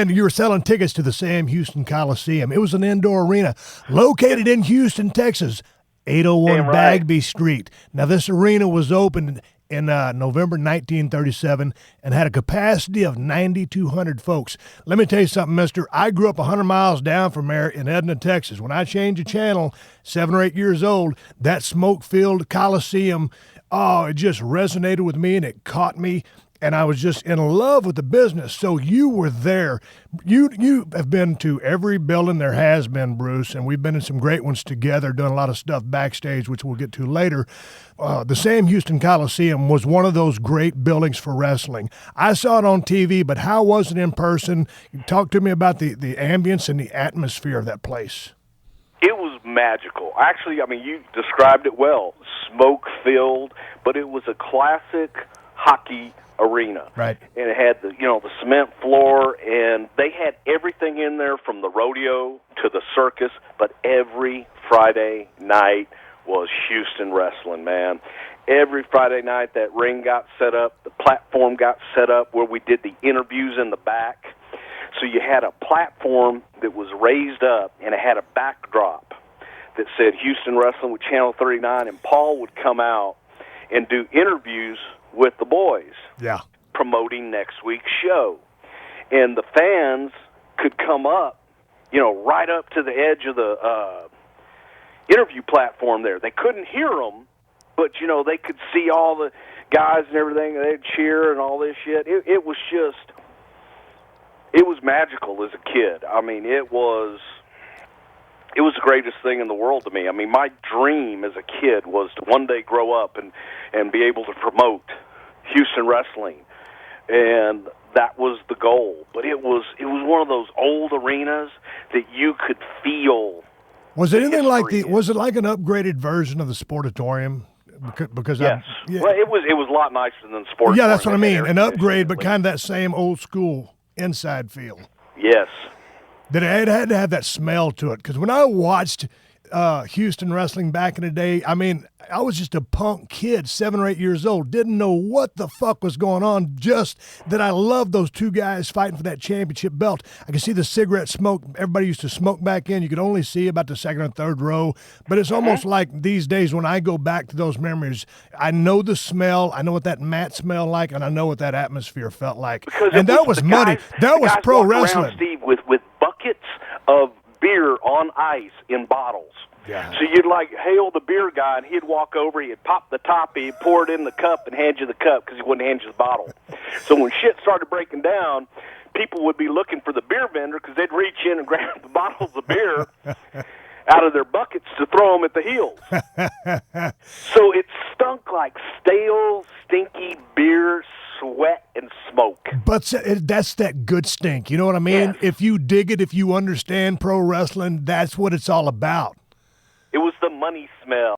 And you were selling tickets to the Sam Houston Coliseum. It was an indoor arena located in Houston, Texas, 801 Damn right. Bagby Street. Now, this arena was opened in November 1937 and had a capacity of 9,200 folks. Let me tell you something, mister. I grew up 100 miles down from there in Edna, Texas. When I changed the channel, 7 or 8 years old, that smoke-filled Coliseum, it just resonated with me and it caught me. And I was just in love with the business. So you were there. You have been to every building there has been, Bruce, and we've been in some great ones together, doing a lot of stuff backstage, which we'll get to later. The Sam Houston Coliseum was one of those great buildings for wrestling. I saw it on TV, but how was it in person? Talk to me about the ambience and the atmosphere of that place. It was magical. Actually, I mean, you described it well. Smoke-filled, but it was a classic hockey arena. Right. And it had the cement floor, and they had everything in there from the rodeo to the circus, but every Friday night was Houston wrestling, man. Every Friday night that ring got set up, the platform got set up where we did the interviews in the back. So you had a platform that was raised up, and it had a backdrop that said Houston Wrestling with Channel 39, and Paul would come out and do interviews with the boys, promoting next week's show. And the fans could come up, right up to the edge of the interview platform there. They couldn't hear them, but, they could see all the guys and everything, and they'd cheer and all this shit. It was magical as a kid. I mean, it was the greatest thing in the world to me. I mean, my dream as a kid was to one day grow up and be able to promote Houston wrestling, and that was the goal. But it was one of those old arenas that you could feel. Was it anything like was it like an upgraded version of the Sportatorium? Because yes, well, it was a lot nicer than the Sportatorium. Yeah, that's what I mean. An upgrade, but kind of that same old school inside feel. Yes. That it had to have that smell to it. Because when I watched Houston wrestling back in the day, I mean, I was just a punk kid, 7 or 8 years old, didn't know what the fuck was going on, just that I loved those two guys fighting for that championship belt. I could see the cigarette smoke. Everybody used to smoke back in. You could only see about the second or third row. But it's almost like these days when I go back to those memories, I know the smell, I know what that mat smelled like, and I know what that atmosphere felt like. And that was money. That was pro wrestling. Around, Steve, with buckets of beer on ice in bottles. Yeah. So you'd hail the beer guy, and he'd walk over, he'd pop the top, he'd pour it in the cup and hand you the cup because he wouldn't hand you the bottle. So when shit started breaking down, people would be looking for the beer vendor because they'd reach in and grab the bottles of beer out of their buckets to throw them at the heels. So it stunk like stale, stinky beer, sweat, and smoke. But that's that good stink. You know what I mean? Yes. If you dig it, if you understand pro wrestling, that's what it's all about. It was the money smell.